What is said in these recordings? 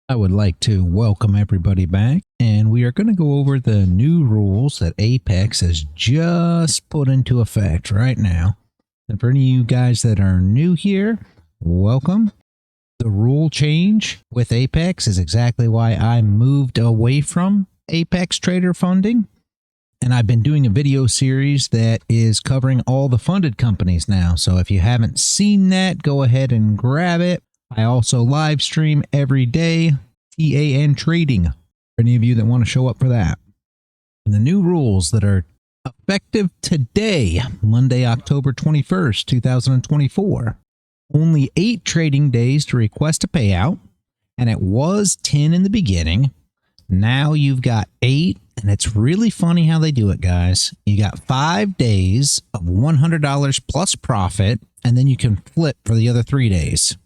I would like to welcome everybody back, and we are going to go over the new rules that Apex has just put into effect right now. And for any of you guys that are new here, welcome. The rule change with Apex is exactly why I moved away from Apex Trader funding. And I've been doing a video series that is covering all the funded companies now. So if you haven't seen that, go ahead and grab it. I also live stream every day, TAN Trading, for any of you that want to show up for that. And the new rules that are effective today, Monday, October 21st, 2024. Only 8 trading days to request a payout, and it was 10 in the beginning. Now you've got 8, and it's really funny how they do it, guys. You got 5 days of $100 plus profit, and then you can flip for the other 3 days.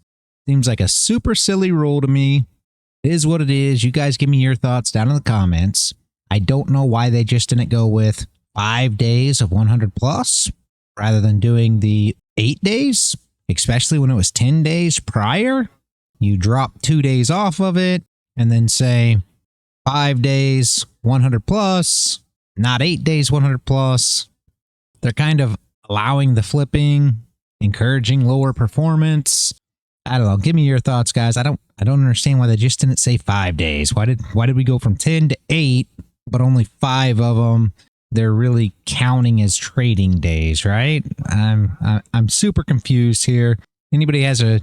Seems like a super silly rule to me. It is what it is. You guys give me your thoughts down in the comments. I don't know why they just didn't go with 5 days of 100 plus rather than doing the 8 days, especially when it was 10 days prior. You drop 2 days off of it and then say 5 days 100 plus, not 8 days 100 plus. They're kind of allowing the flipping, encouraging lower performance. I don't know. Give me your thoughts, guys. I don't understand why they just didn't say 5 days. Why did we go from 10 to 8, but only 5 of them they're really counting as trading days, right? I'm super confused here. Anybody has a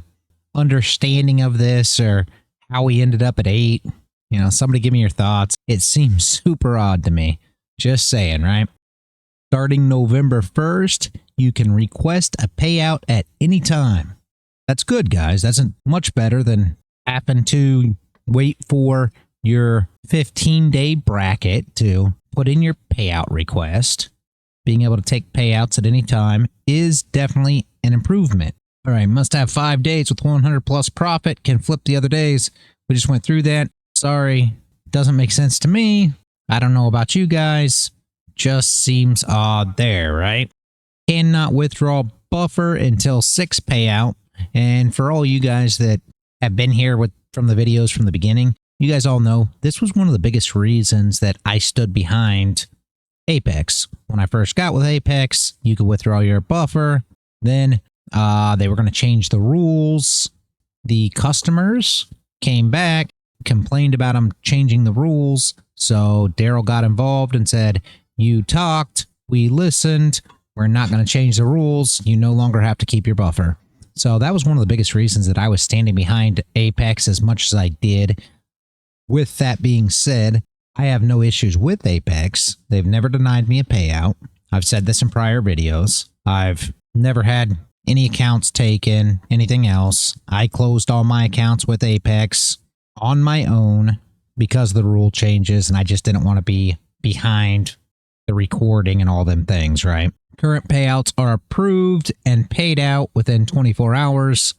understanding of this or how we ended up at 8? You know, somebody give me your thoughts. It seems super odd to me. Just saying, right? Starting November 1st, you can request a payout at any time. That's good, guys. That's much better than having to wait for your 15-day bracket to put in your payout request. Being able to take payouts at any time is definitely an improvement. All right, must have 5 days with 100 plus profit, can flip the other days. We just went through that. Sorry, doesn't make sense to me. I don't know about you guys. Just seems odd there, right? Cannot withdraw buffer until 6 payout. And for all you guys that have been here from the videos from the beginning, you guys all know this was one of the biggest reasons that I stood behind Apex. When I first got with Apex, you could withdraw your buffer. Then they were going to change the rules. The customers came back, complained about them changing the rules. So Daryl got involved and said, you talked, we listened, we're not going to change the rules. You no longer have to keep your buffer. So that was one of the biggest reasons that I was standing behind Apex as much as I did. With that being said, I have no issues with Apex. They've never denied me a payout. I've said this in prior videos. I've never had any accounts taken, anything else. I closed all my accounts with Apex on my own because of the rule changes, and I just didn't want to be behind the recording and all them things, right? Current payouts are approved and paid out within 24 hours.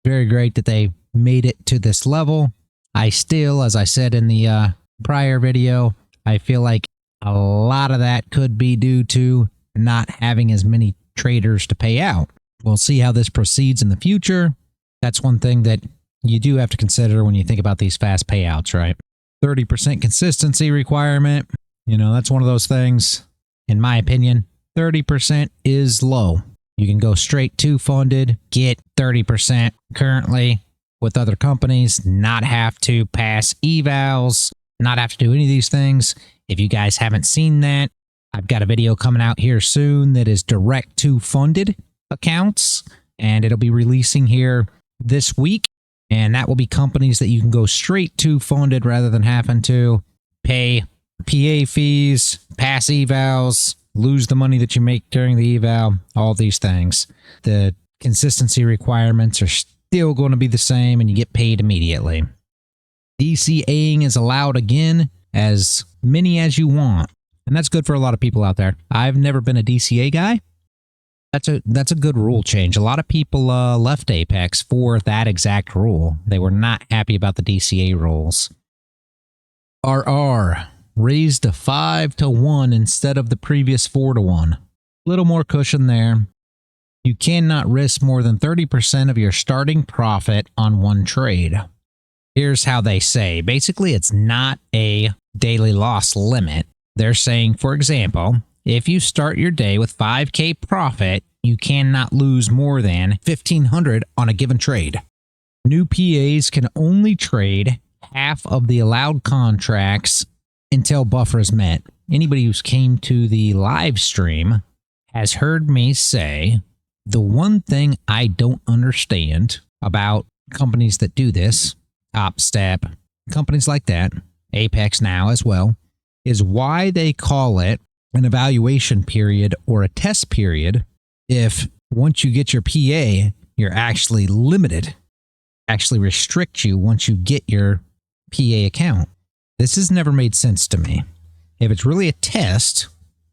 Very great that they made it to this level. I still, as I said in the prior video, I feel like a lot of that could be due to not having as many traders to pay out. We'll see how this proceeds in the future. That's one thing that you do have to consider when you think about these fast payouts, right? 30% consistency requirement. You know, that's one of those things, in my opinion, 30% is low. You can go straight to funded, get 30% currently with other companies, not have to pass evals, not have to do any of these things. If you guys haven't seen that, I've got a video coming out here soon that is direct to funded accounts, and it'll be releasing here this week. And that will be companies that you can go straight to funded rather than having to pay PA fees, pass evals, lose the money that you make during the eval, all these things. The consistency requirements are still going to be the same, and you get paid immediately. DCAing is allowed again, as many as you want, and that's good for a lot of people out there. I've never been a DCA guy. That's a good rule change. A lot of people left Apex for that exact rule. They were not happy about the DCA rules. RR raised to 5 to 1 instead of the previous 4 to 1. Little more cushion there. You cannot risk more than 30% of your starting profit on one trade. Here's how they say. Basically, it's not a daily loss limit. They're saying, for example, if you start your day with 5K profit, you cannot lose more than 1,500 on a given trade. New PAs can only trade half of the allowed contracts until buffer is met. Anybody who's came to the live stream has heard me say the one thing I don't understand about companies that do this, Top Step, companies like that, Apex now as well, is why they call it an evaluation period or a test period if once you get your PA, you're actually limited, actually restrict you once you get your PA account. This has never made sense to me. If it's really a test,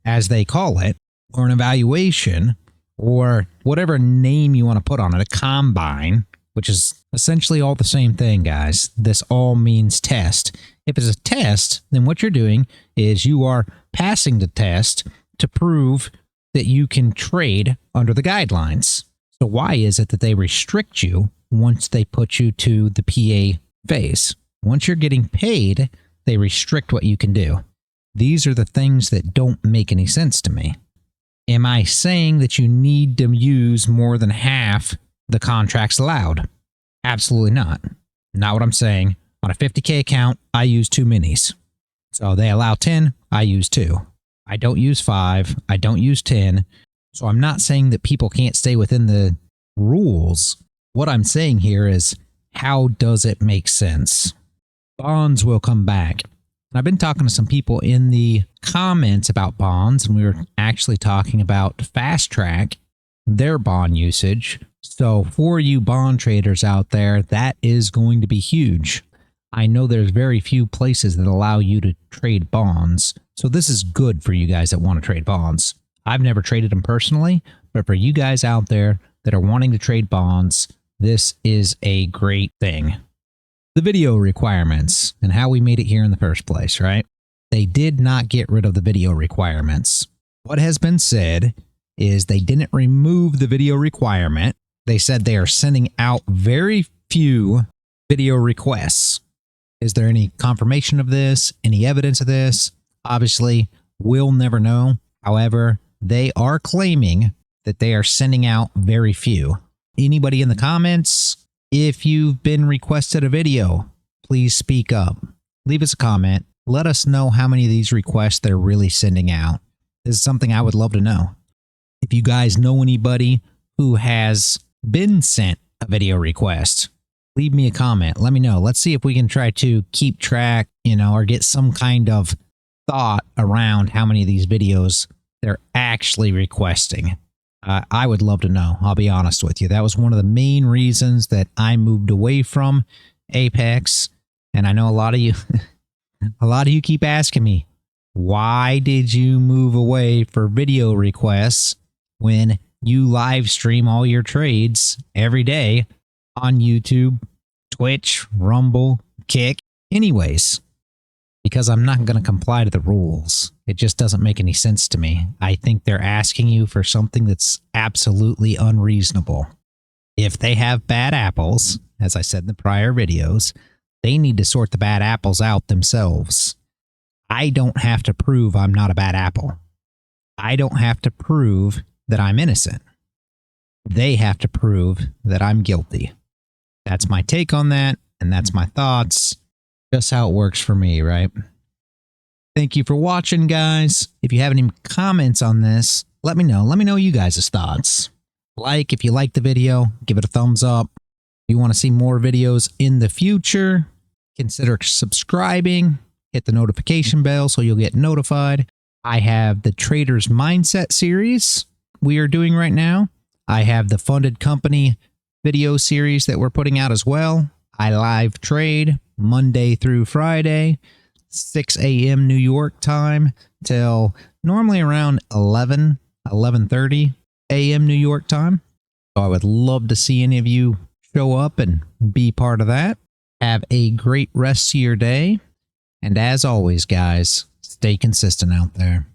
as they call it, or an evaluation, or whatever name you want to put on it, a combine, which is essentially all the same thing, guys. This all means test. If it's a test, then what you're doing is you are passing the test to prove that you can trade under the guidelines. So why is it that they restrict you once they put you to the PA phase? Once you're getting paid, they restrict what you can do. These are the things that don't make any sense to me. Am I saying that you need to use more than half the contracts allowed? Absolutely not. Not what I'm saying. On a 50K account, I use 2 minis. So they allow 10, I use 2. I don't use 5, I don't use 10. So I'm not saying that people can't stay within the rules. What I'm saying here is, how does it make sense? Bonds will come back. And I've been talking to some people in the comments about bonds, and we were actually talking about Fast Track, their bond usage. So for you bond traders out there, that is going to be huge. I know there's very few places that allow you to trade bonds. So this is good for you guys that want to trade bonds. I've never traded them personally, but for you guys out there that are wanting to trade bonds, this is a great thing. The video requirements and how we made it here in the first place, right? They did not get rid of the video requirements. What has been said is they didn't remove the video requirement. They said they are sending out very few video requests. Is there any confirmation of this? Any evidence of this? Obviously, we'll never know. However, they are claiming that they are sending out very few. Anybody in the comments, if you've been requested a video, please speak up. Leave us a comment. Let us know how many of these requests they're really sending out. This is something I would love to know. If you guys know anybody who has been sent a video request, leave me a comment. Let me know. Let's see if we can try to keep track, or get some kind of thought around how many of these videos they're actually requesting. I would love to know. I'll be honest with you. That was one of the main reasons that I moved away from Apex. And I know a lot of you keep asking me, why did you move away for video requests when you live stream all your trades every day on YouTube, Twitch, Rumble, Kick? Anyways, because I'm not going to comply to the rules. It just doesn't make any sense to me. I think they're asking you for something that's absolutely unreasonable. If they have bad apples, as I said in the prior videos, they need to sort the bad apples out themselves. I don't have to prove I'm not a bad apple. I don't have to prove that I'm innocent. They have to prove that I'm guilty. That's my take on that, and that's my thoughts. Just how it works for me, right? Thank you for watching, guys. If you have any comments on this, let me know. Let me know you guys' thoughts. If you like the video, give it a thumbs up. If you want to see more videos in the future, consider subscribing. Hit the notification bell so you'll get notified. I have the Trader's Mindset series we are doing right now. I have the Funded Company video series that we're putting out as well. I live trade Monday through Friday, 6 a.m. New York time till normally around 11:30 a.m. New York time. So I would love to see any of you show up and be part of that. Have a great rest of your day. And as always, guys, stay consistent out there.